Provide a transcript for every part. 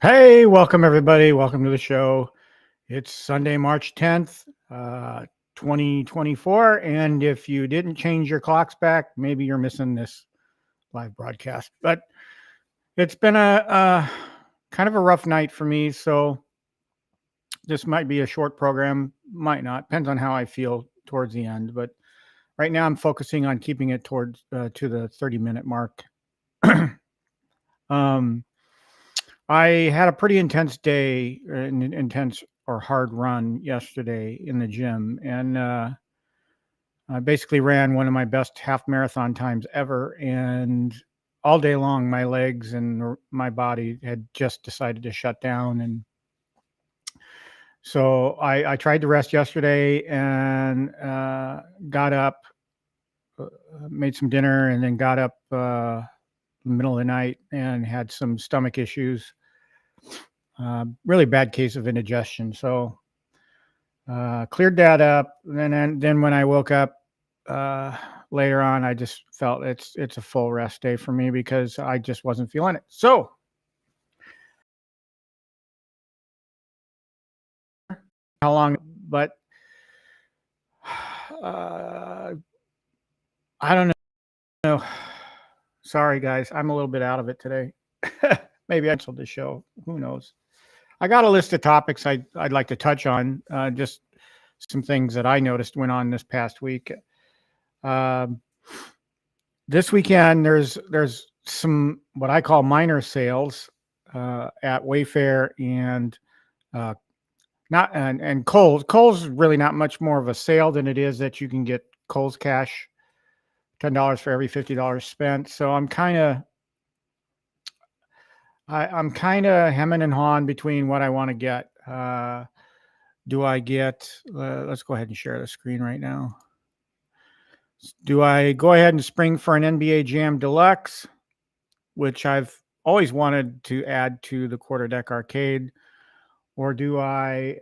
Hey, welcome everybody. Welcome to the show. It's Sunday, March 10th, 2024. And if you didn't change your clocks back, maybe you're missing this live broadcast. But it's been a kind of a rough night for me. So this might be a short program, might not. Depends on how I feel towards the end. But right now I'm focusing on keeping it towards to the 30-minute mark. I had a pretty intense day, intense or hard run yesterday in the gym, and I basically ran one of my best half marathon times ever. And all day long, my legs and my body had just decided to shut down. And so I tried to rest yesterday and got up, made some dinner, and then got up in the middle of the night and had some stomach issues. Really bad case of indigestion. So cleared that up. And then when I woke up later on, I just felt it's a full rest day for me because I just wasn't feeling it. So how long? But I don't know. Sorry, guys. I'm a little bit out of it today. Maybe I canceled the show. Who knows? I got a list of topics I'd like to touch on. Just some things that I noticed went on this past week. This weekend, there's some what I call minor sales at Wayfair and Kohl's. Kohl's is really not much more of a sale than it is that you can get Kohl's cash, $10 for every $50 spent. So I'm kind of hemming and hawing between what I want to get. Do I get? Let's go ahead and share the screen right now. Do I go ahead and spring for an NBA Jam Deluxe, which I've always wanted to add to the Quarterdeck arcade, or do I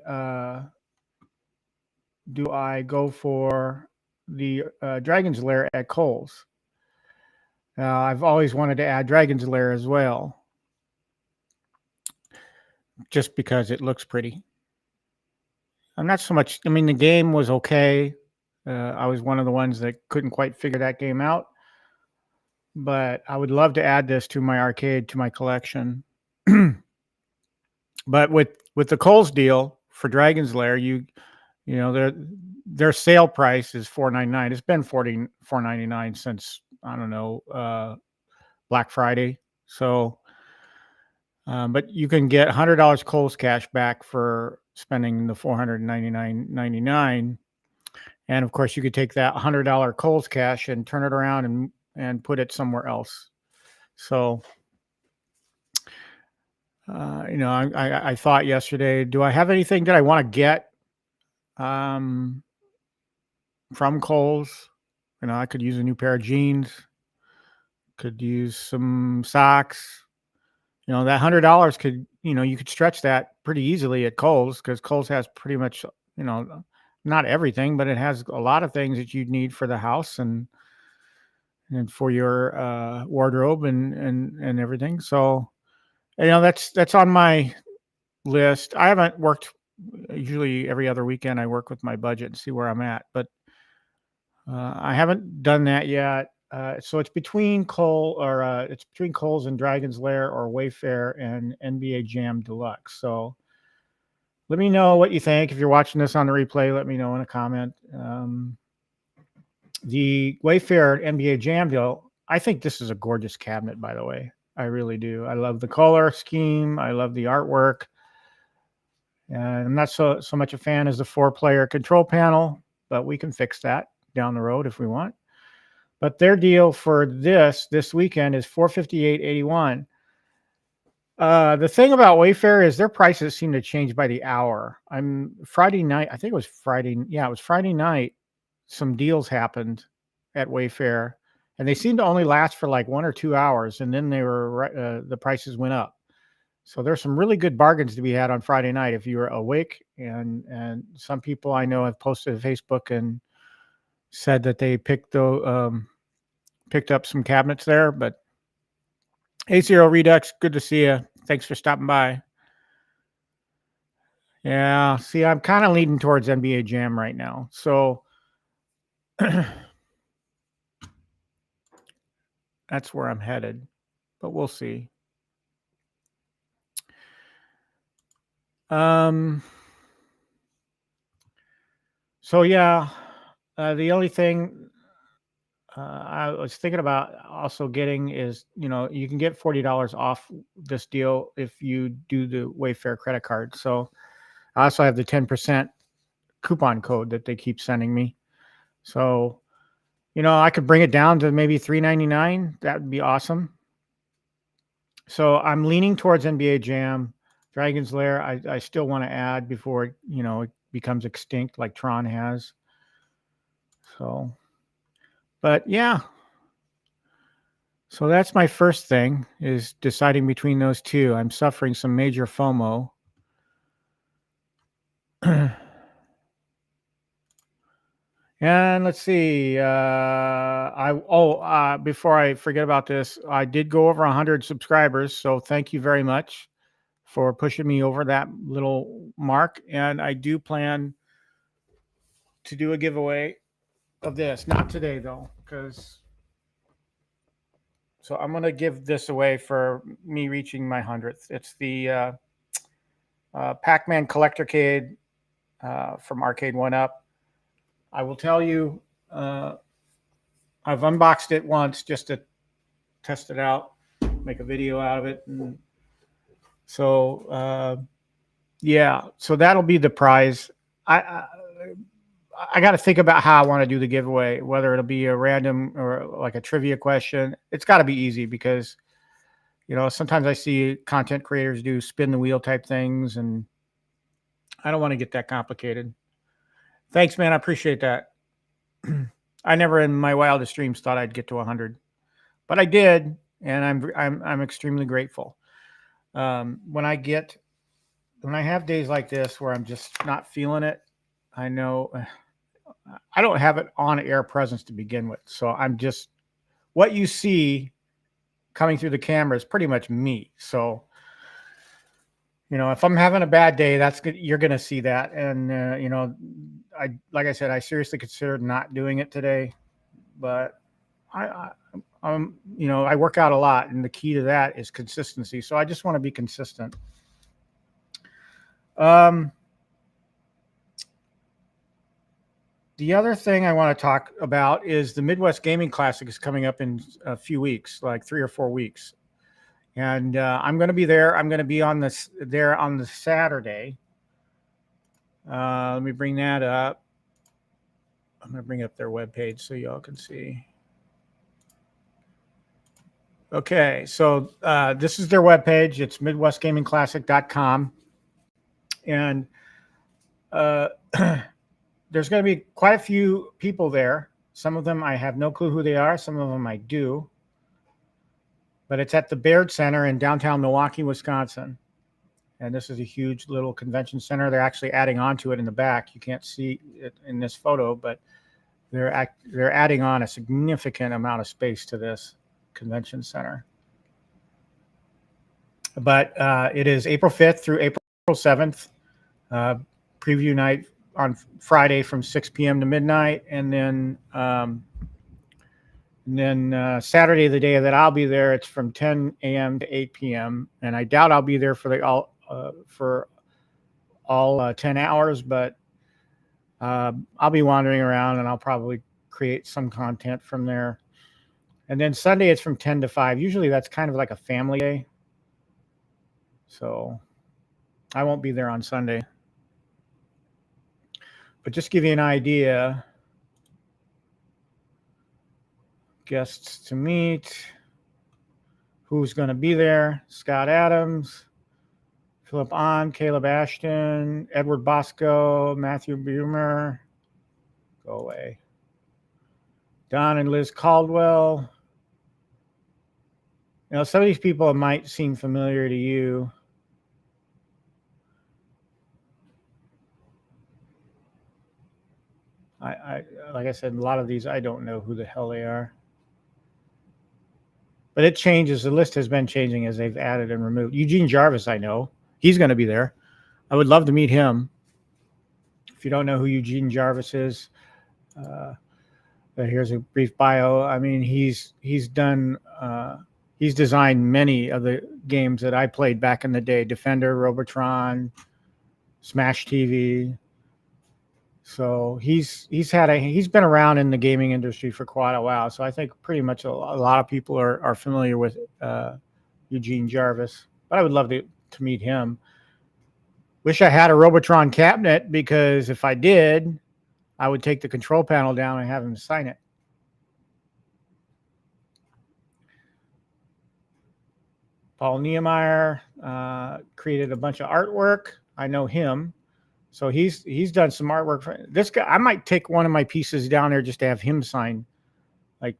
go for the Dragon's Lair at Kohl's? I've always wanted to add Dragon's Lair as well, just because it looks pretty. I'm not so much. I mean, the game was okay. I was one of the ones that couldn't quite figure that game out, but I would love to add this to my arcade, to my collection. But with the Kohl's deal for Dragon's Lair, you know their sale price is $4.99. It's been $4.99 since, I don't know, Black Friday. So, but you can get $100 Kohl's cash back for spending the $499.99. And of course, you could take that $100 Kohl's cash and turn it around and put it somewhere else. So, I thought yesterday, do I have anything that I want to get from Kohl's? I could use a new pair of jeans, could use some socks. That $100 could, you could stretch that pretty easily at Kohl's, because Kohl's has pretty much, not everything, but it has a lot of things that you'd need for the house and for your wardrobe and everything. So, that's on my list. I haven't worked. Usually every other weekend I work with my budget and see where I'm at, but I haven't done that yet. So it's between Kohl's and Dragon's Lair, or Wayfair and NBA Jam Deluxe. So let me know what you think. If you're watching this on the replay, let me know in a comment. The Wayfair NBA Jam deal, I think this is a gorgeous cabinet, by the way. I really do. I love the color scheme. I love the artwork. And I'm not so much a fan as the 4-player control panel, but we can fix that down the road if we want. But their deal for this weekend is $458.81. The thing about Wayfair is their prices seem to change by the hour. Friday night, I think it was Friday. Yeah, it was Friday night. Some deals happened at Wayfair, and they seemed to only last for like 1 or 2 hours, and then the prices went up. So there's some really good bargains to be had on Friday night if you were awake. And some people I know have posted to Facebook and said that they picked up some cabinets there. But A0 Redux, good to see you. Thanks for stopping by. Yeah. See, I'm kind of leaning towards NBA Jam right now. So that's where I'm headed, but we'll see. So yeah, the only thing I was thinking about also getting is, you can get $40 off this deal if you do the Wayfair credit card. So I also have the 10% coupon code that they keep sending me. So, I could bring it down to maybe $3.99. That would be awesome. So I'm leaning towards NBA Jam. Dragon's Lair, I still want to add before it becomes extinct like Tron has. So, but yeah. So that's my first thing, is deciding between those two. I'm suffering some major FOMO. And let's see. Before I forget about this, I did go over 100 subscribers. So thank you very much for pushing me over that little mark. And I do plan to do a giveaway of this. Not today, though, so I'm going to give this away for me reaching my 100th. It's the Pac-Man Collector Cade from Arcade 1-Up. I will tell you, I've unboxed it once just to test it out, make a video out of it. And so, yeah, so that'll be the prize. I got to think about how I want to do the giveaway, whether it'll be a random or like a trivia question. It's got to be easy because, sometimes I see content creators do spin the wheel type things, and I don't want to get that complicated. Thanks, man. I appreciate that. I never in my wildest dreams thought I'd get to 100, but I did, and I'm extremely grateful. When I have days like this where I'm just not feeling it, I know I don't have it on air presence to begin with. So I'm just, what you see coming through the camera is pretty much me. So, if I'm having a bad day, that's good. You're going to see that. And, like I said, I seriously considered not doing it today, but I work out a lot, and the key to that is consistency. So I just want to be consistent. The other thing I want to talk about is the Midwest Gaming Classic is coming up in a few weeks, like 3 or 4 weeks. And I'm going to be there. I'm going to be there on the Saturday. Let me bring that up. I'm going to bring up their webpage so y'all can see. Okay, so this is their webpage. It's MidwestGamingClassic.com. And there's going to be quite a few people there. Some of them I have no clue who they are. Some of them I do. But it's at the Baird Center in downtown Milwaukee, Wisconsin. And this is a huge little convention center. They're actually adding on to it in the back. You can't see it in this photo, but they're adding on a significant amount of space to this convention center. But it is April 5th through April 7th. Preview night on Friday from 6 p.m. to midnight. And then Saturday, the day that I'll be there, it's from 10 a.m. to 8 p.m. And I doubt I'll be there for all 10 hours, but I'll be wandering around, and I'll probably create some content from there. And then Sunday, it's from 10 to 5. Usually that's kind of like a family day. So I won't be there on Sunday. But just give you an idea, guests to meet, who's going to be there: Scott Adams, Philip Ahn, Caleb Ashton, Edward Bosco, Matthew Bumer. Go away. Don and Liz Caldwell. Some of these people might seem familiar to you. Like I said, a lot of these I don't know who the hell they are. But it changes. The list has been changing as they've added and removed. Eugene Jarvis, I know. He's going to be there. I would love to meet him. If you don't know who Eugene Jarvis is, here's a brief bio. I mean, he's designed many of the games that I played back in the day: Defender, Robotron, Smash TV. So he's been around in the gaming industry for quite a while. So I think pretty much a lot of people are familiar with Eugene Jarvis. But I would love to meet him. Wish I had a Robotron cabinet, because if I did, I would take the control panel down and have him sign it. Paul Niemeyer created a bunch of artwork. I know him. So he's done some artwork for this guy. I might take one of my pieces down there just to have him sign, like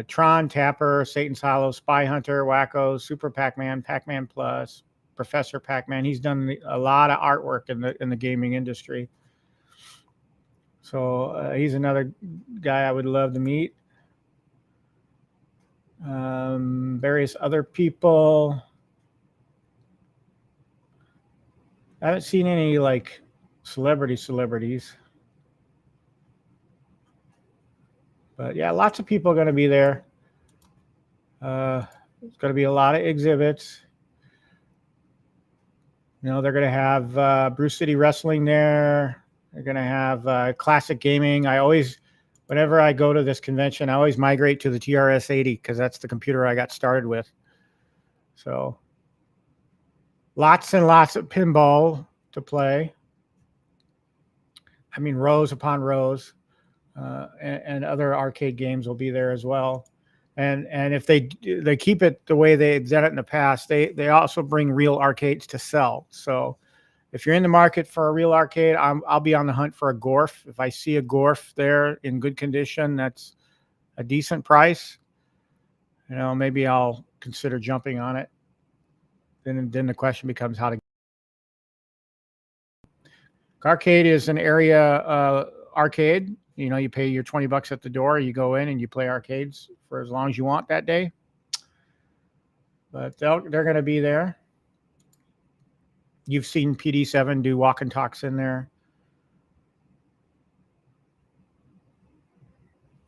Tron, Tapper, Satan's Hollow, Spy Hunter, Wacko, Super Pac-Man, Pac-Man Plus, Professor Pac-Man. He's done a lot of artwork in the gaming industry. So he's another guy I would love to meet. Various other people. I haven't seen any like celebrities. But yeah, lots of people are going to be there. There's going to be a lot of exhibits. You know, they're going to have Bruce City Wrestling there. They're going to have classic gaming. Whenever I go to this convention, I always migrate to the TRS-80 because that's the computer I got started with. So lots and lots of pinball to play. I mean, rows upon rows. And other arcade games will be there as well. And if they keep it the way they've done it in the past, they also bring real arcades to sell. So if you're in the market for a real arcade, I'll be on the hunt for a Gorf. If I see a Gorf there in good condition, that's a decent price, you know, maybe I'll consider jumping on it. Then the question becomes how to. Arcade is an area arcade. You know, you pay your $20 at the door, you go in and you play arcades for as long as you want that day. But they're going to be there. You've seen PD7 do walk and talks in there.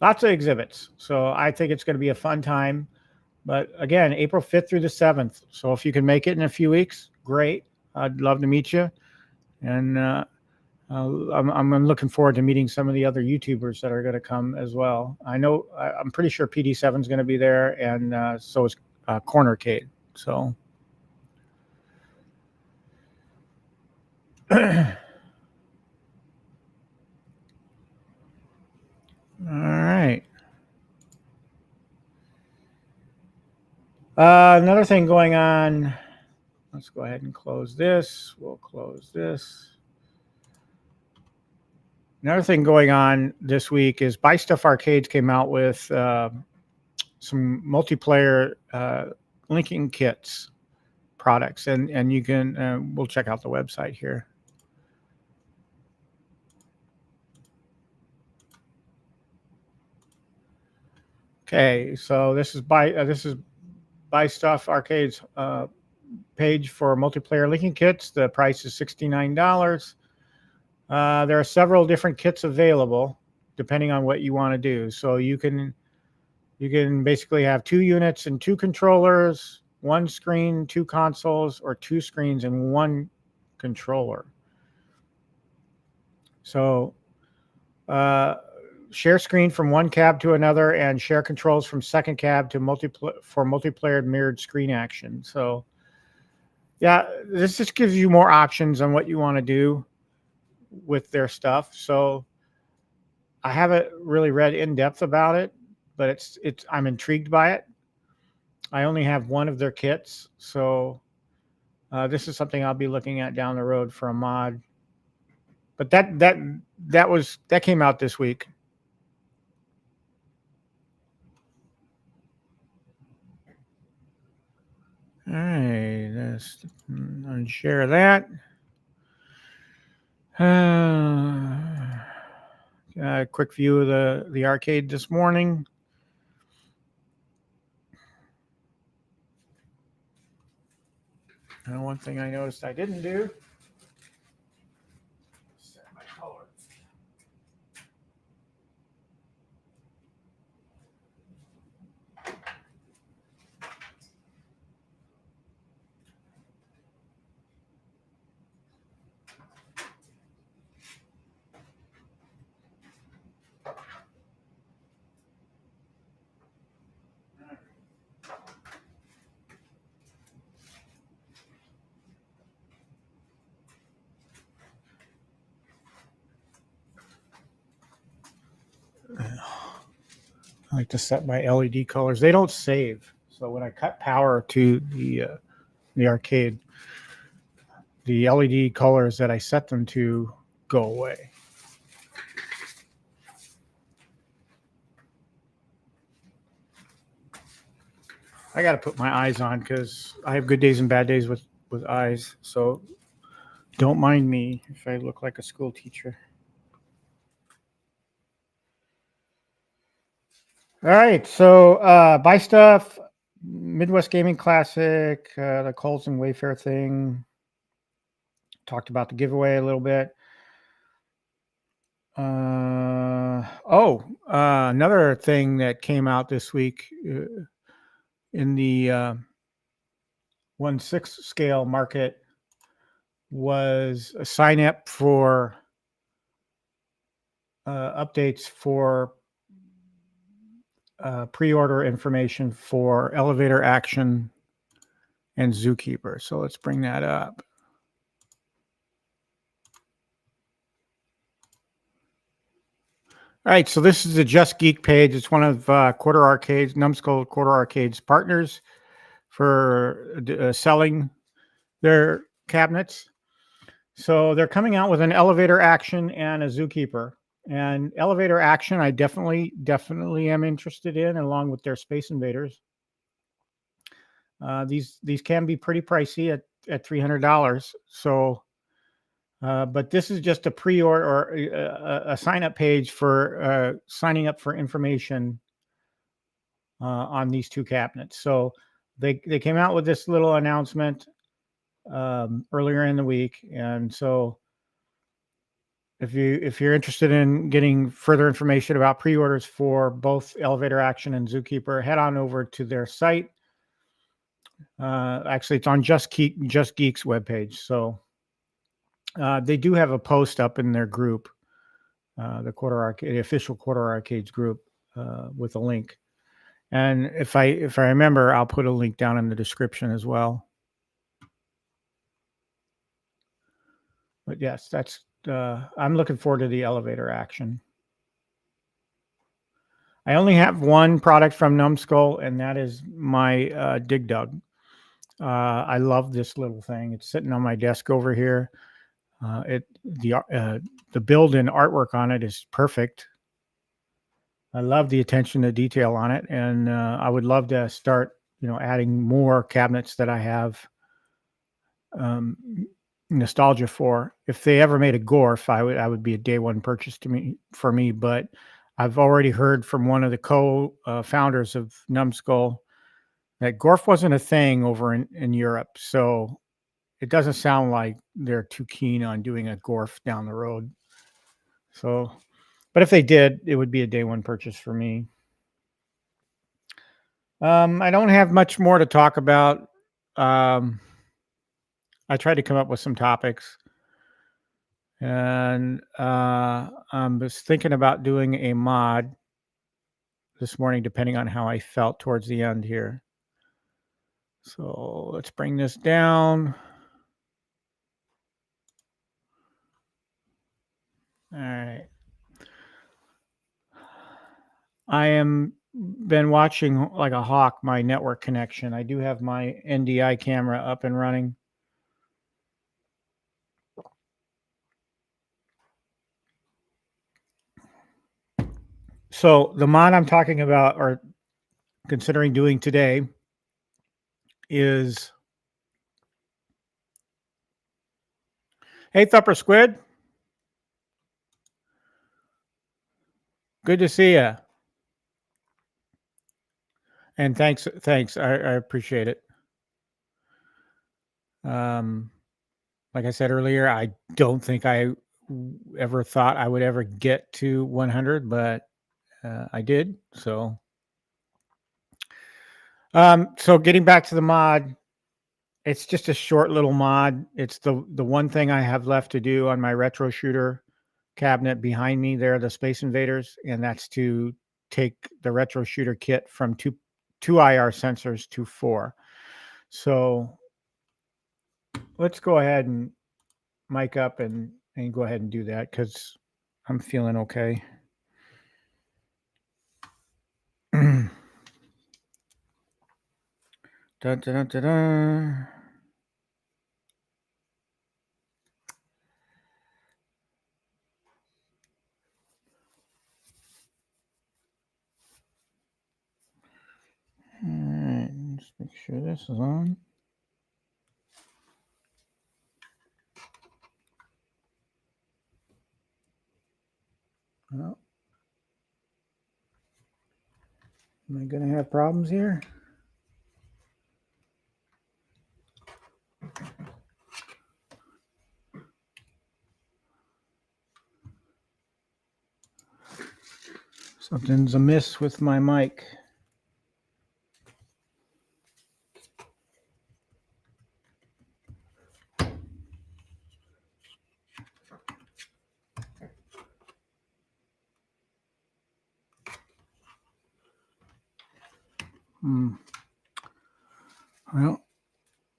Lots of exhibits. So I think it's going to be a fun time. But again, April 5th through the 7th. So if you can make it in a few weeks, great. I'd love to meet you. And I'm looking forward to meeting some of the other YouTubers that are going to come as well. I'm pretty sure PD7 is going to be there, and so is Cornercade. So, all right. Another thing going on. Let's go ahead and close this. We'll close this. Another thing going on this week is Buy Stuff Arcades came out with some multiplayer linking kits products, and you can we'll check out the website here. Okay, so this is Buy Stuff Arcades page for multiplayer linking kits. The price is $69. There are several different kits available depending on what you want to do. So you can basically have 2 units and 2 controllers, 1 screen, 2 consoles, or 2 screens and 1 controller. So share screen from one cab to another, and share controls from second cab to multiplayer mirrored screen action. So yeah, this just gives you more options on what you want to do with their stuff. So I haven't really read in depth about it, but I'm intrigued by it. I only have one of their kits, so this is something I'll be looking at down the road for a mod. But that came out this week. All right, let's unshare that. A quick view of the arcade this morning. One thing I noticed I didn't do I like to set my LED colors. They don't save. So when I cut power to the arcade, the LED colors that I set them to go away. I got to put my eyes on because I have good days and bad days with eyes. So don't mind me if I look like a school teacher. All right. So buy stuff, Midwest Gaming Classic, the Kohl's and Wayfair thing. Talked about the giveaway a little bit. Another thing that came out this week in the 1/6 scale market was a sign up for updates for pre-order information for Elevator Action and Zookeeper. So let's bring that up. All right, so this is the Just Geek page. It's one of Quarter Arcade's, Numbskull Quarter Arcade's partners for selling their cabinets. So they're coming out with an Elevator Action and a Zookeeper. And Elevator Action, I definitely am interested in, along with their Space Invaders. These can be pretty pricey at $300. So, but this is just a pre-order or a sign-up page for signing up for information on these two cabinets. So they came out with this little announcement earlier in the week, and so if you're interested in getting further information about pre-orders for both Elevator Action and Zookeeper, head on over to their site. Actually, it's on Just Geek's webpage. So they do have a post up in their group, the official Quarter Arcades group, with a link. And if I remember, I'll put a link down in the description as well. But yes, that's I'm looking forward to the Elevator Action. I only have one product from Numbskull, and that is my Dig Dug. I love this little thing. It's sitting on my desk over here. The build and artwork on it is perfect. I love the attention to detail on it, and I would love to start, adding more cabinets that I have nostalgia for. If they ever made a Gorf, I would be a day one purchase for me. But I've already heard from one of the co-founders of Numbskull that Gorf wasn't a thing over in Europe. So it doesn't sound like they're too keen on doing a Gorf down the road. So, but if they did, it would be a day one purchase for me. I don't have much more to talk about. I tried to come up with some topics, and I was thinking about doing a mod this morning, depending on how I felt towards the end here. So let's bring this down. All right. I am been watching like a hawk my network connection. I do have my NDI camera up and running. So the mod I'm talking about or considering doing today is, hey Thupper Squid, good to see you. And thanks. I appreciate it. Like I said earlier, I don't think I ever thought I would ever get to 100, but I did. So, so getting back to the mod, it's just a short little mod. It's the one thing I have left to do on my retro shooter cabinet behind me there, the Space Invaders, and that's to take the retro shooter kit from two IR sensors to 4. So let's go ahead and mic up and go ahead and do that because I'm feeling okay. Dun, dun, dun, dun, dun. All right, let's make sure this is on. Well, am I going to have problems here? Something's amiss with my mic. Well,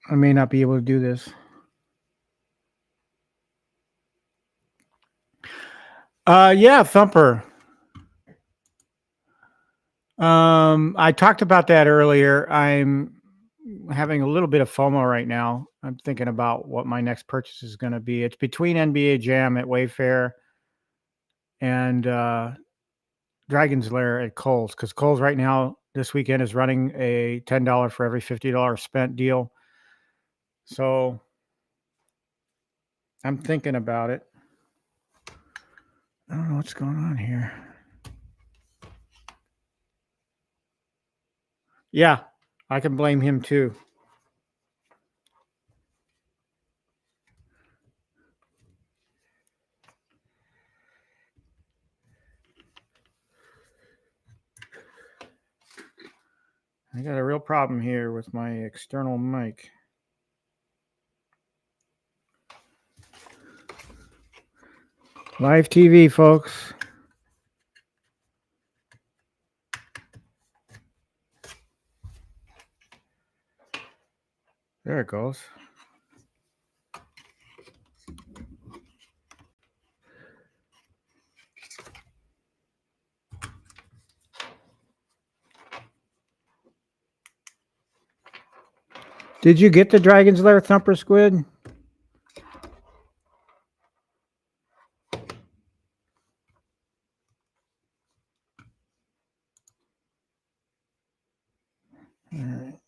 I may not be able to do this. Yeah, Thumper. I talked about that earlier. I'm having a little bit of FOMO right now. I'm thinking about what my next purchase is going to be. It's between NBA Jam at Wayfair and Dragon's Lair at Kohl's, because Kohl's right now this weekend is running a $10 for every $50 spent deal. So I'm thinking about it. I don't know what's going on here. Yeah, I can blame him too. I got a real problem here with my external mic. Live TV, folks. There it goes. Did you get the Dragon's Lair Thumper Squid? All right.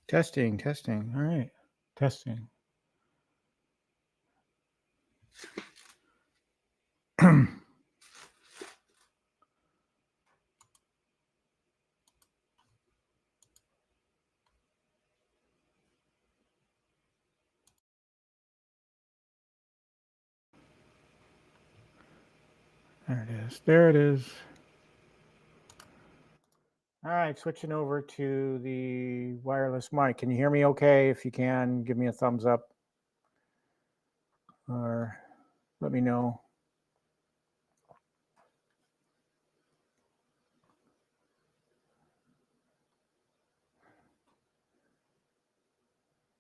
Testing. All right. Testing. There it is. All right, switching over to the wireless mic. Can you hear me okay? If you can, give me a thumbs up or let me know.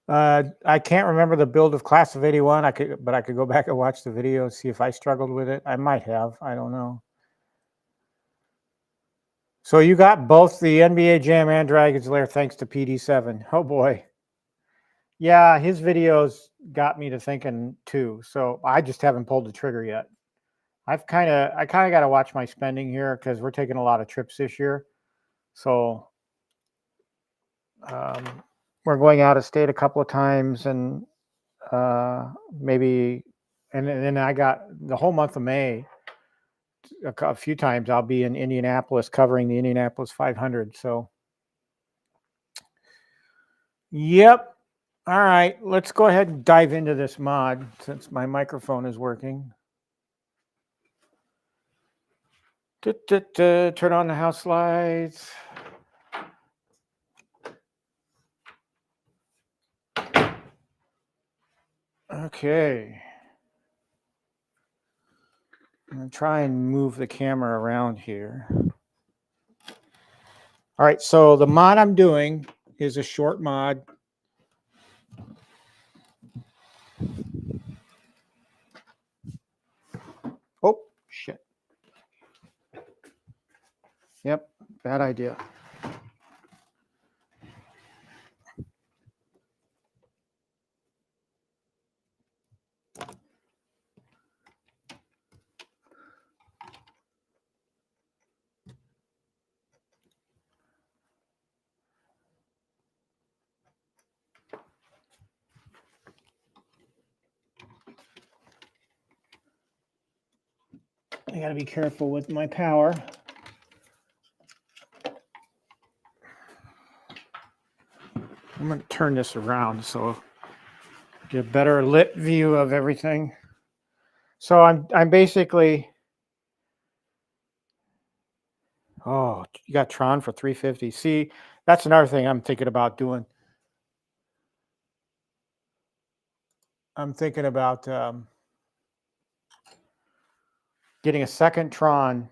I can't remember the build of Class of '81. But I could go back and watch the video and see if I struggled with it. I might have. I don't know. So you got both the NBA Jam and Dragon's Lair thanks to PD7. Oh boy. Yeah, his videos got me to thinking too. So I just haven't pulled the trigger yet. I kind of got to watch my spending here because we're taking a lot of trips this year. So we're going out of state a couple of times, and maybe, and then I got the whole month of May. A few times I'll be in Indianapolis covering the Indianapolis 500. So, yep. All right, let's go ahead and dive into this mod since my microphone is working. Turn on the house lights. Okay. I'm going to try and move the camera around here. All right, so the mod I'm doing is a short mod. Oh, shit. Yep, bad idea. I got to be careful with my power. I'm going to turn this around so get a better lit view of everything. So I'm basically, oh, you got Tron for 350. See, that's another thing I'm thinking about doing. I'm thinking about getting a second Tron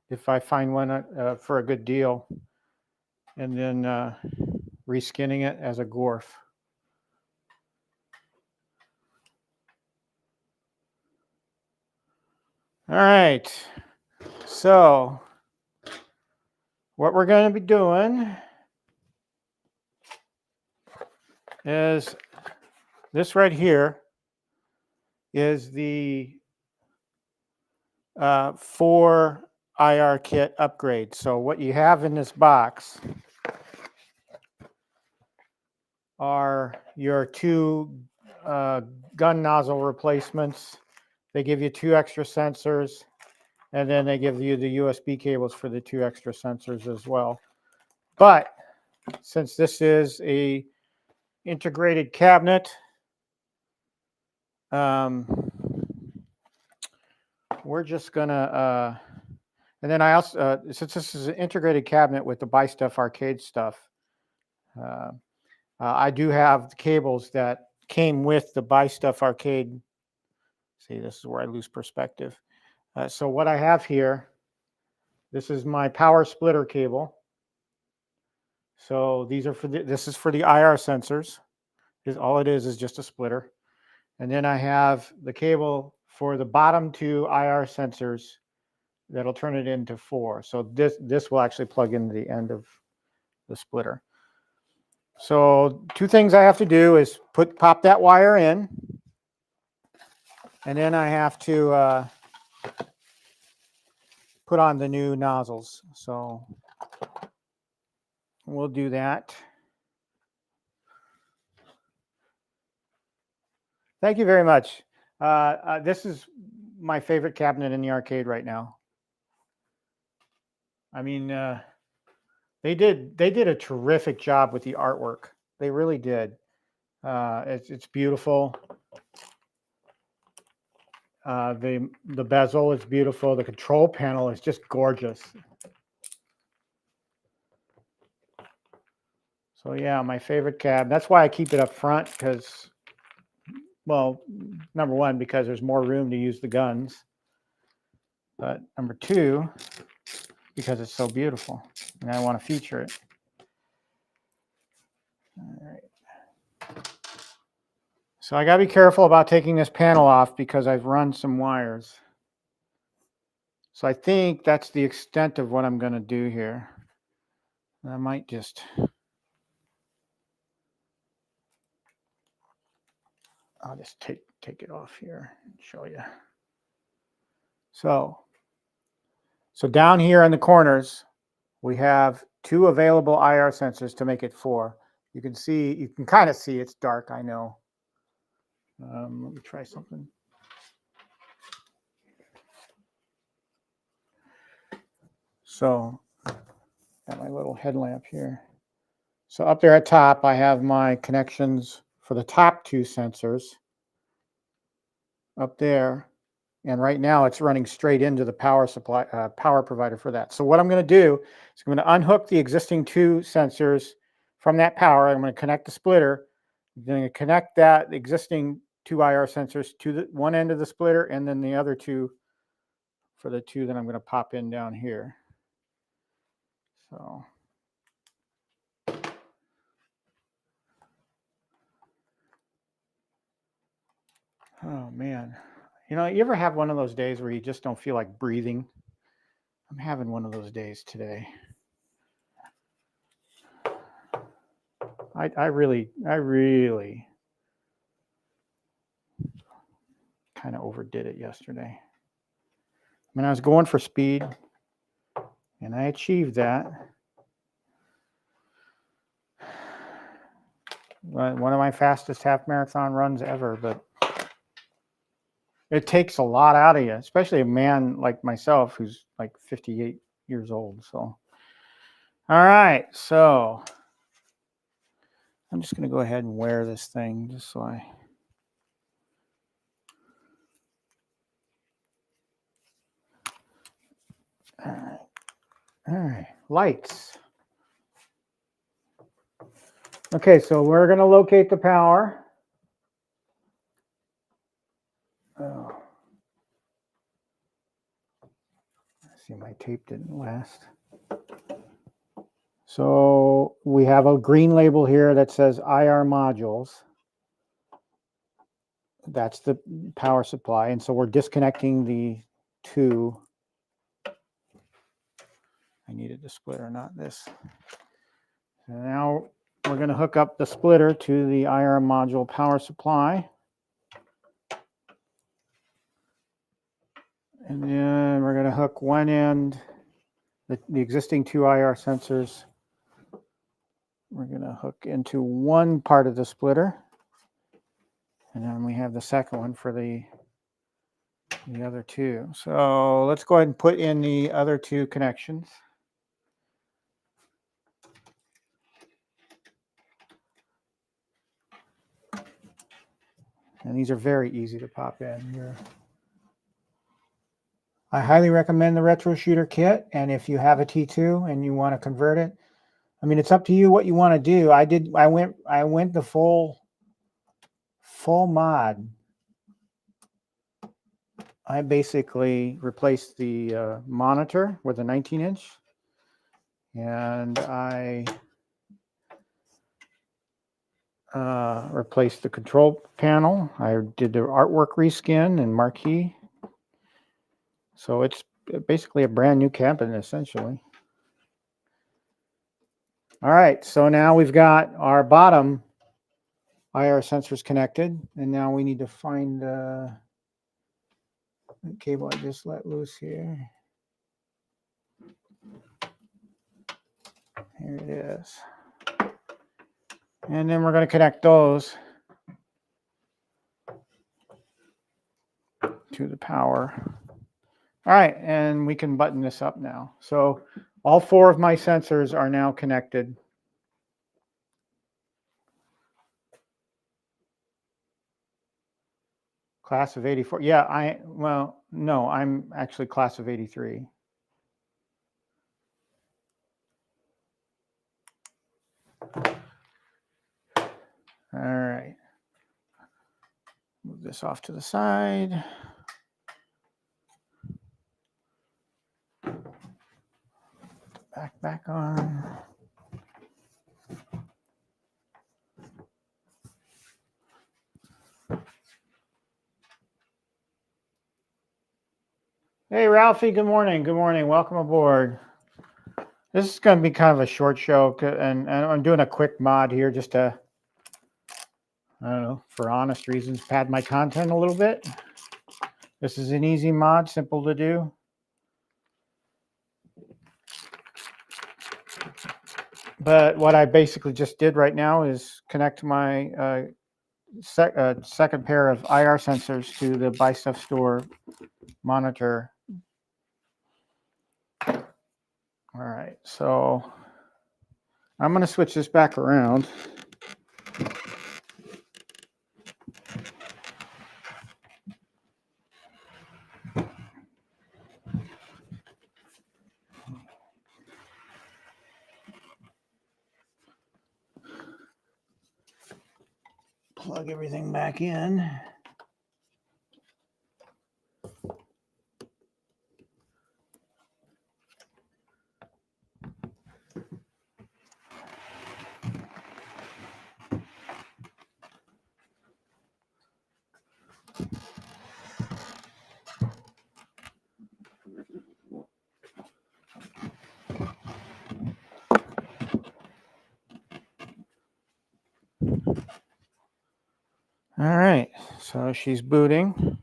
if I find one for a good deal, and then reskinning it as a Gorf. All right, so what we're going to be doing is this right here is the 4 IR kit upgrade. So what you have in this box are your 2 gun nozzle replacements. They give you 2 extra sensors, and then they give you the USB cables for the 2 extra sensors as well. But since this is a integrated cabinet, we're just gonna, and then I also, since this is an integrated cabinet with the Buy Stuff Arcade stuff, I do have the cables that came with the Buy Stuff Arcade. See, this is where I lose perspective. So what I have here, this is my power splitter cable. So these are for this is for the IR sensors. All it is just a splitter. And then I have the cable for the bottom 2 IR sensors that'll turn it into 4. So this will actually plug into the end of the splitter. So 2 things I have to do is pop that wire in, and then I have to put on the new nozzles. So we'll do that. Thank you very much. This is my favorite cabinet in the arcade right now. I mean, they did a terrific job with the artwork. They really did. It's beautiful. The bezel is beautiful. The control panel is just gorgeous. So yeah, my favorite cab. That's why I keep it up front, because, well, number 1, because there's more room to use the guns. But number 2, because it's so beautiful and I want to feature it. All right. So I got to be careful about taking this panel off because I've run some wires. So I think that's the extent of what I'm going to do here. I might just, I'll just take it off here and show you. So down here in the corners, we have 2 available IR sensors to make it 4. You can see, you can kind of see it's dark, I know. Let me try something. So, got my little headlamp here. So up there at top, I have my connections for the top 2 sensors up there. And right now it's running straight into the power supply, power provider for that. So what I'm going to do is I'm going to unhook the existing 2 sensors from that power. I'm going to connect the splitter. I'm going to connect that existing 2 IR sensors to the one end of the splitter, and then the other 2 for the 2 that I'm going to pop in down here. So oh man, you know, you ever have one of those days where you just don't feel like breathing? I'm having one of those days today. I really kind of overdid it yesterday. I mean, I was going for speed, and I achieved that. One of my fastest half marathon runs ever, but it takes a lot out of you, especially a man like myself who's like 58 years old. So, all right. So I'm just going to go ahead and wear this thing just so I. All right. All right. Lights. Okay, so we're going to locate the power. Oh. See, my tape didn't last. So we have a green label here that says IR modules. That's the power supply. And so we're disconnecting the two. I needed the splitter, not this. So now we're going to hook up the splitter to the IR module power supply. And then we're going to hook one end, the existing two IR sensors. We're going to hook into one part of the splitter. And then we have the second one for the other two. So let's go ahead and put in the other two connections. And these are very easy to pop in here. I highly recommend the Retro Shooter kit. And if you have a T2 and you want to convert it, I mean, it's up to you what you want to do. I went the full mod. I basically replaced the monitor with a 19-inch, and I replaced the control panel. I did the artwork reskin and marquee. So it's basically a brand new cabinet, essentially. All right, so now we've got our bottom IR sensors connected, and now we need to find the cable I just let loose here. Here it is. And then we're going to connect those to the power. All right, and we can button this up now. So all four of my sensors are now connected. Class of 84. Yeah, no, I'm actually class of 83. All right. Move this off to the side. Back on. Hey, Ralphie, good morning. Good morning. Welcome aboard. This is going to be kind of a short show, and I'm doing a quick mod here just to, I don't know, for honest reasons, pad my content a little bit. This is an easy mod, simple to do. But what I basically just did right now is connect my second pair of IR sensors to the Buy Stuff Store monitor. All right, so I'm going to switch this back around. Plug everything back in. All right, so she's booting.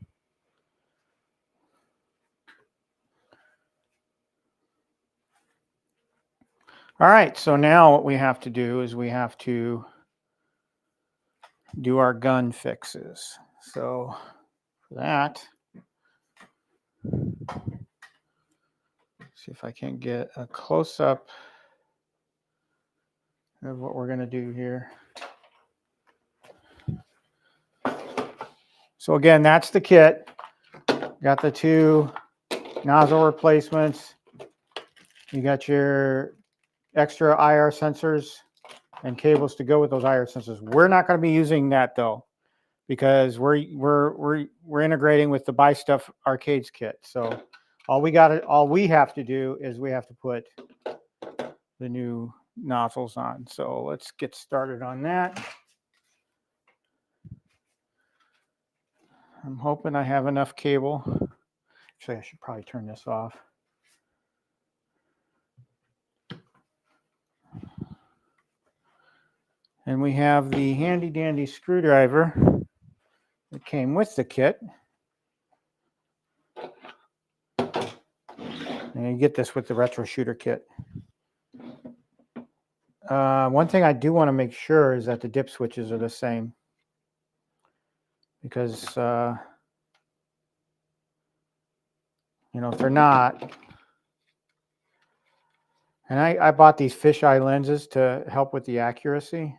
All right, so now what we have to do is we have to do our gun fixes. So for that, See if I can get a close-up of what we're going to do here. So again, that's the kit. Got the 2 nozzle replacements. You got your extra IR sensors and cables to go with those IR sensors. We're not going to be using that though, because we're integrating with the Buy Stuff Arcades kit. So all we have to do is we have to put the new nozzles on. So let's get started on that. I'm hoping I have enough cable. Actually, I should probably turn this off. And we have the handy dandy screwdriver that came with the kit. And you get this with the Retro Shooter kit. One thing I do want to make sure is that the dip switches are the same. Because, you know, if they're not. And I bought these fisheye lenses to help with the accuracy.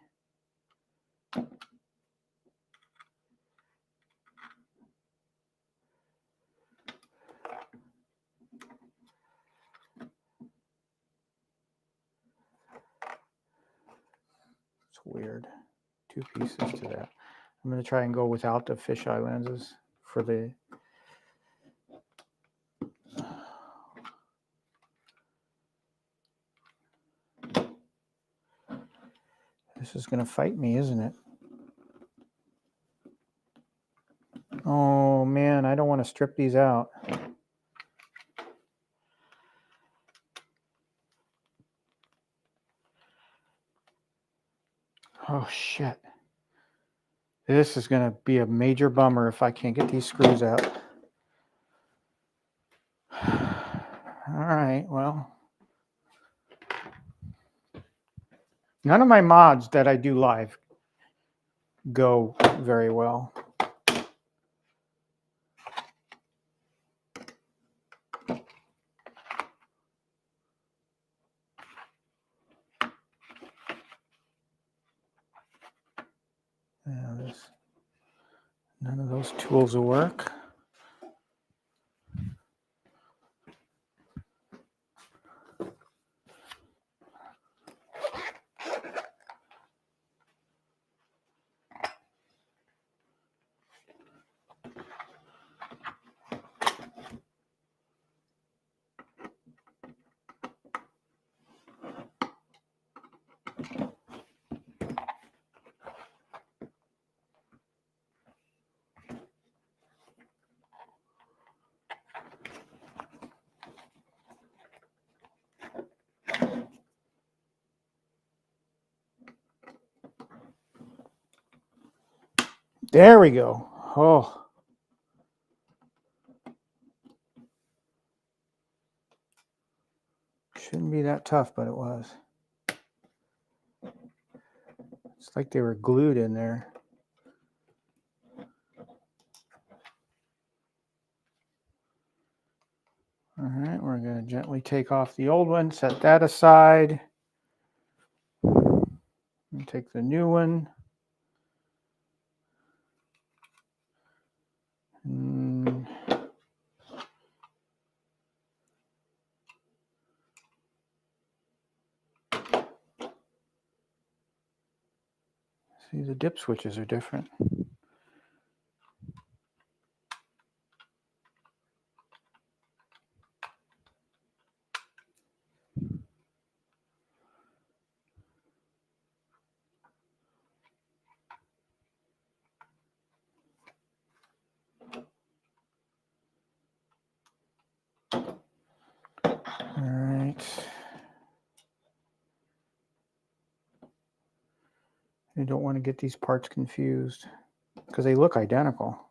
It's weird. 2 pieces to that. I'm going to try and go without the fisheye lenses for the... This is going to fight me, isn't it? Oh man, I don't want to strip these out. Oh shit. This is going to be a major bummer if I can't get these screws out. All right, well. None of my mods that I do live go very well. None of those tools will work. There we go. Oh. Shouldn't be that tough, but it was. It's like they were glued in there. All right, we're going to gently take off the old one, set that aside. And take the new one. See, the dip switches are different. All right. You don't want to get these parts confused because they look identical.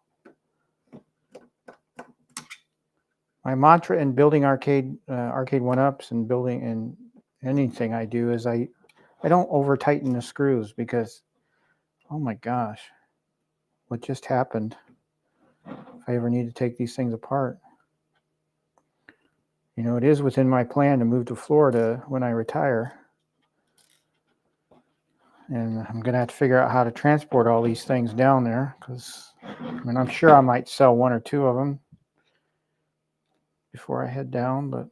My mantra in building arcade 1-ups and building in anything I do is I don't over tighten the screws because, oh my gosh, what just happened if I ever need to take these things apart? You know, it is within my plan to move to Florida when I retire. And I'm going to have to figure out how to transport all these things down there, because I mean, I'm sure I might sell one or two of them before I head down, but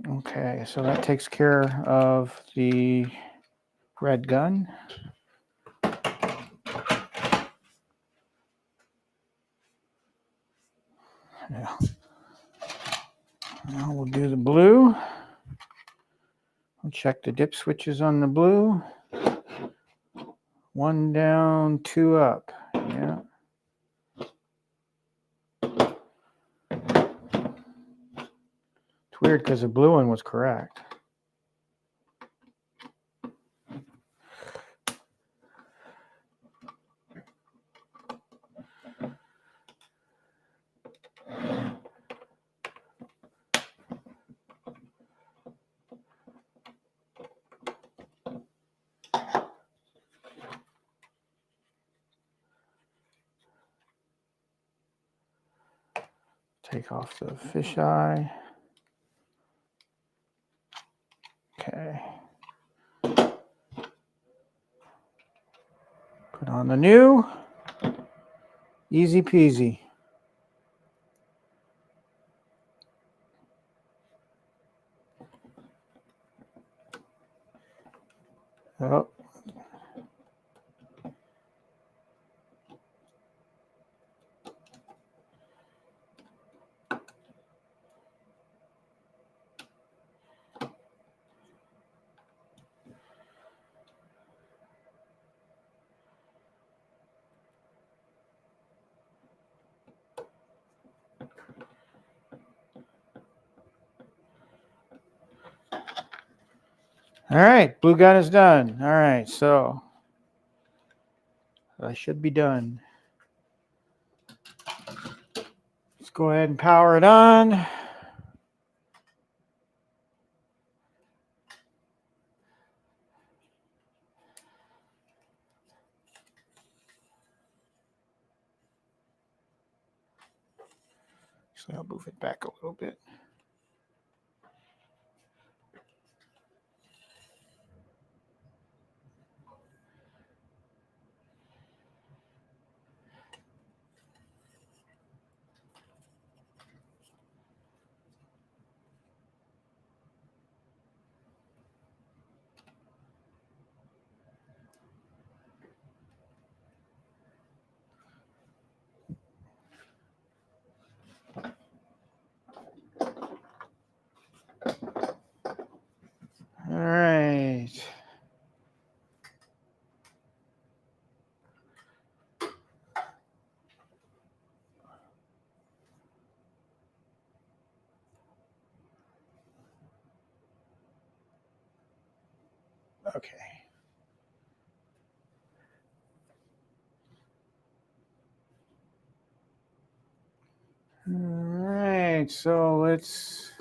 okay, so that takes care of the red gun. Yeah. Now we'll do the blue. We'll check the dip switches on the blue. 1 down, 2 up. Yeah. It's weird because the blue one was correct. Take off the fisheye. Okay. Put on the new. Easy peasy. Oh. All right, blue gun is done. All right, so I should be done. Let's go ahead and power it on. Actually, I'll move it back a little bit. All right. Okay. All right, so let's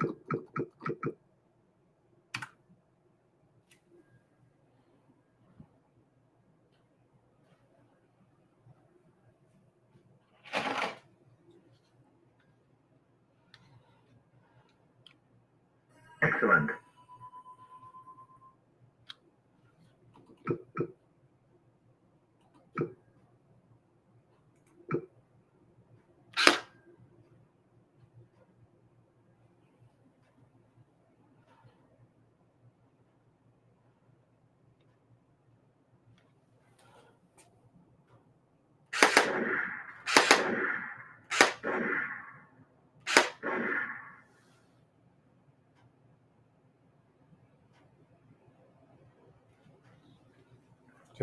excellent.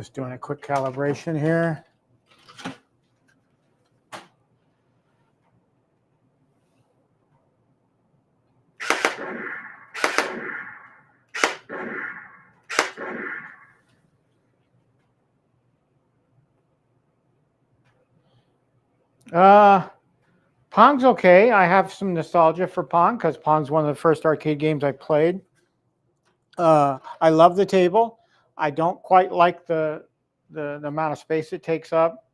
just doing a quick calibration here. Pong's okay. I have some nostalgia for Pong because Pong's one of the first arcade games I played. I love the table. I don't quite like the amount of space it takes up,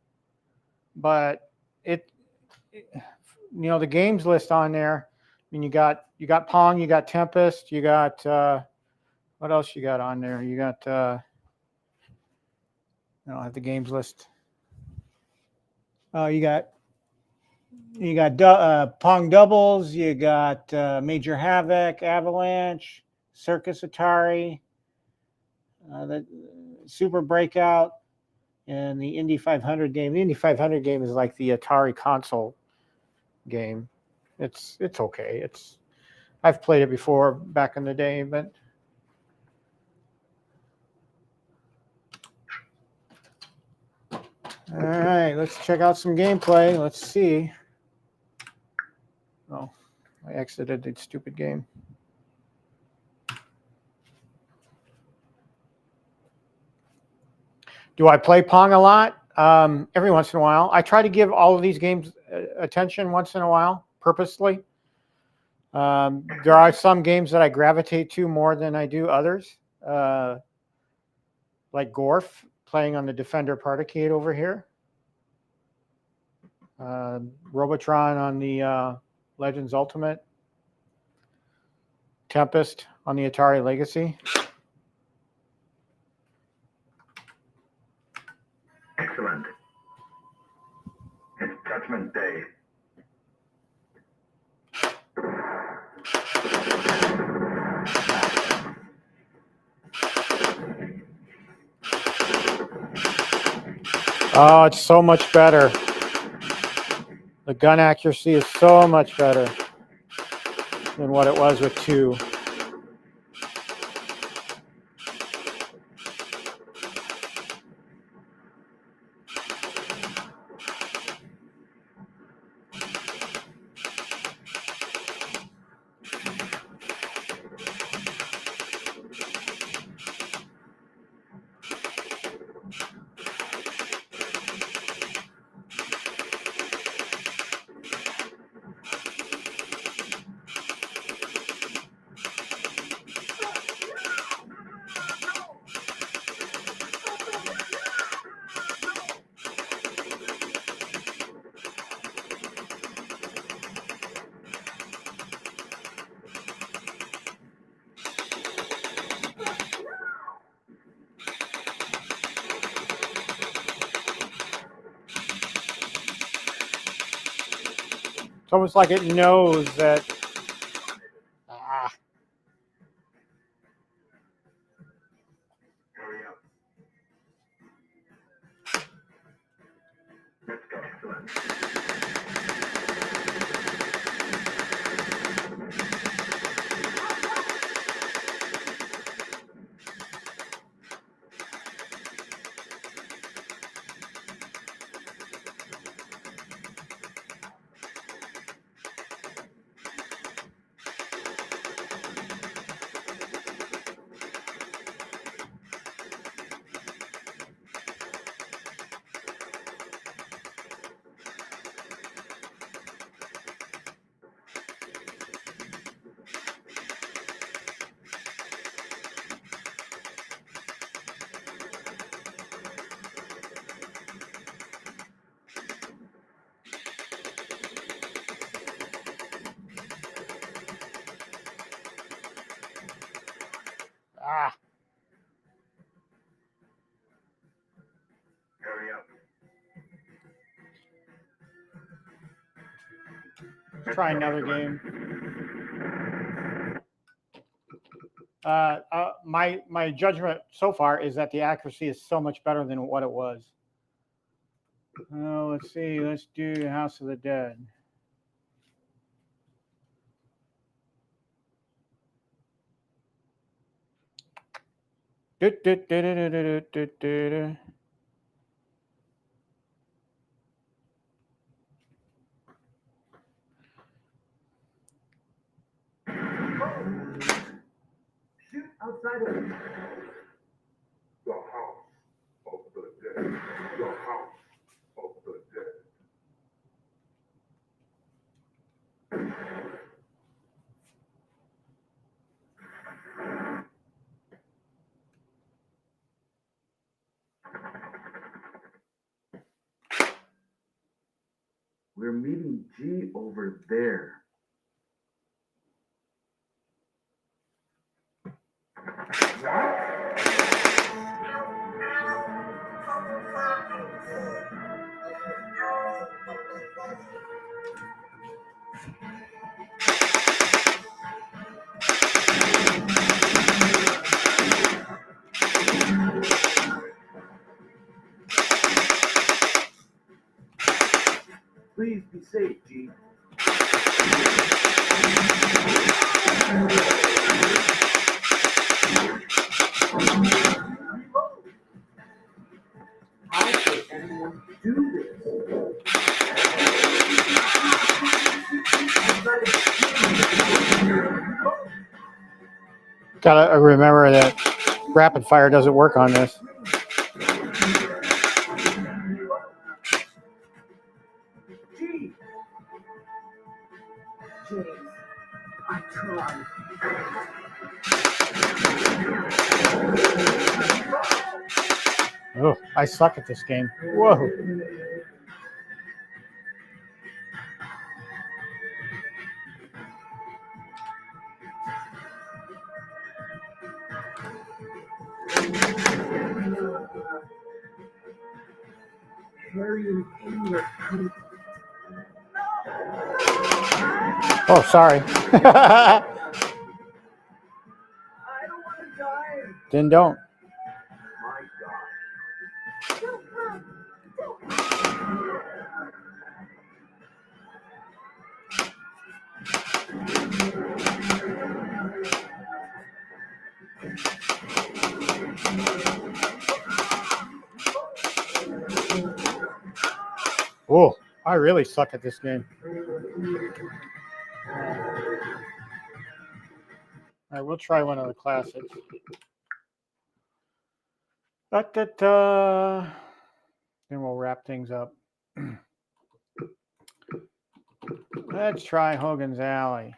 but the games list on there. I mean, you got Pong, you got Tempest, you got what else you got on there? You got I don't have the games list. You got Pong doubles. You got Major Havoc, Avalanche, Circus Atari, the Super Breakout, and the Indy 500 game. The Indy 500 game is like the Atari console game. It's okay. I've played it before back in the day, but all right, let's check out some gameplay. Let's see. Oh, I exited the stupid game. Do I play Pong a lot? Every once in a while. I try to give all of these games attention once in a while, purposely. There are some games that I gravitate to more than I do others, like Gorf, playing on the Defender Particade over here. Robotron on the Legends Ultimate. Tempest on the Atari Legacy. Excellent. It's Judgment Day. Oh, it's so much better. The gun accuracy is so much better than what it was with 2. It's almost like it knows that. Hurry up. Let's go. Excellent. Hurry up. Let's try another game. My judgment so far is that the accuracy is so much better than what it was. Let's see. Let's do House of the Dead. Shoot outside of it. The House of the Dead. The House of the Dead. they're meeting G over there. Please be safe, G. How could anyone do this? Gotta remember that rapid fire doesn't work on this. G. James, I tried. Oh, I suck at this game. Whoa. Harry and Amy are coming. Oh, sorry. I don't want to die. Then don't. My God. Oh, I really suck at this game. All right, we'll try one of the classics. Da-da-da. Then we'll wrap things up. Let's try Hogan's Alley.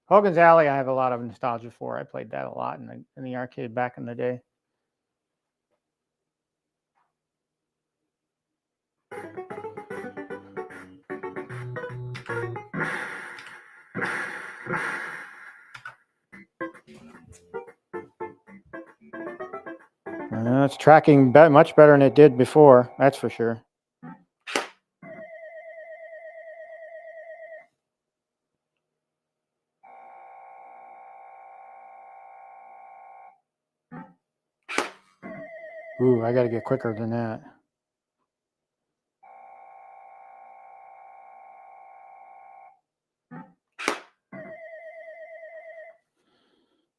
Hogan's Alley, I have a lot of nostalgia for. I played that a lot in the arcade back in the day. It's tracking much better than it did before, that's for sure. Ooh, I got to get quicker than that.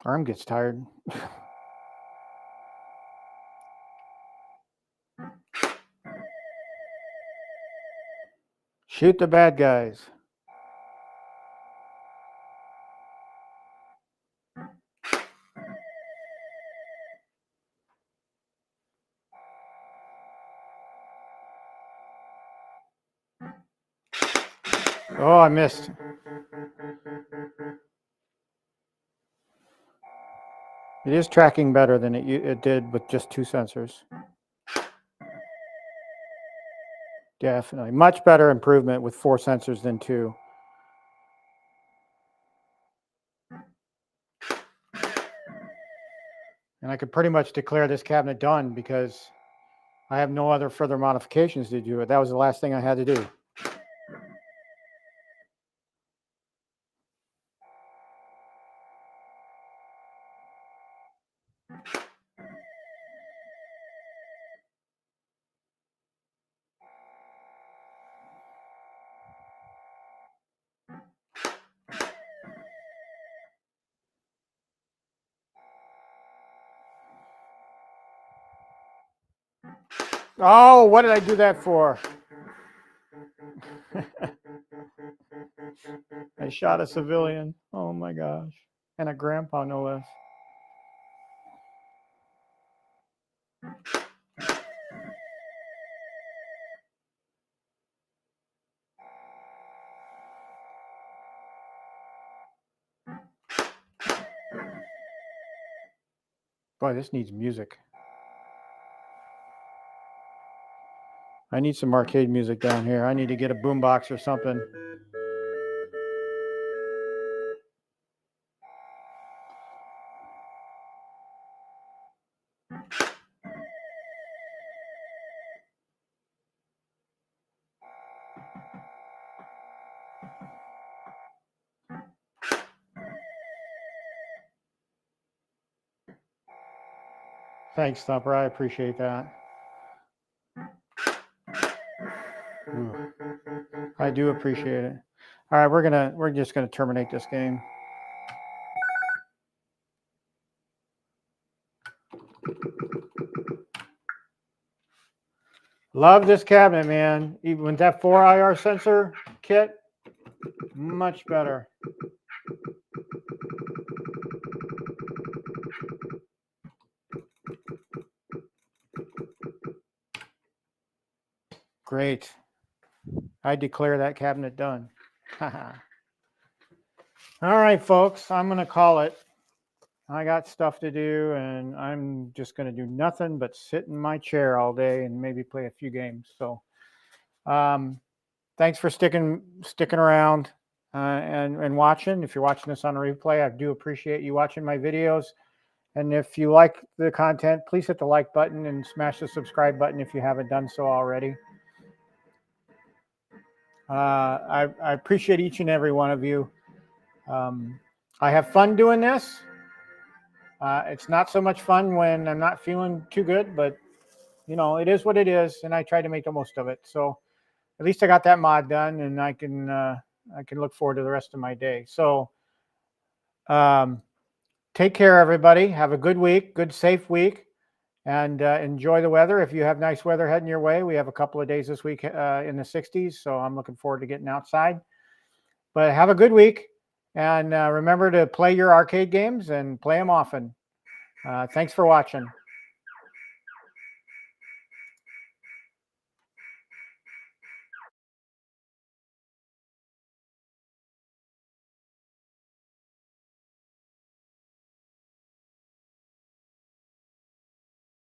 Arm gets tired. Shoot the bad guys. Oh, I missed. It is tracking better than it did with just 2 sensors. Definitely. Much better improvement with 4 sensors than 2. And I could pretty much declare this cabinet done because I have no other further modifications to do it. That was the last thing I had to do. Oh, what did I do that for? I shot a civilian. Oh my gosh. And a grandpa, no less. Boy, this needs music. I need some arcade music down here. I need to get a boombox or something. Thanks, Thumper. I appreciate that. I do appreciate it. All right, we're just gonna terminate this game. Love this cabinet, man. Even with that 4 IR sensor kit, much better. Great. I declare that cabinet done. All right, folks, I'm going to call it. I got stuff to do, and I'm just going to do nothing but sit in my chair all day and maybe play a few games. So thanks for sticking around and watching. If you're watching this on a replay, I do appreciate you watching my videos. And if you like the content, please hit the like button and smash the subscribe button if you haven't done so already. I appreciate each and every one of you. I have fun doing this. It's not so much fun when I'm not feeling too good, but you know, it is what it is, and I try to make the most of it. So at least I got that mod done, and I can look forward to the rest of my day. So take care, everybody. Have a good week, good safe week, and enjoy the weather. If you have nice weather heading your way, we have a couple of days this week in the 60s, so I'm looking forward to getting outside. But have a good week, and remember to play your arcade games and play them often. Thanks for watching.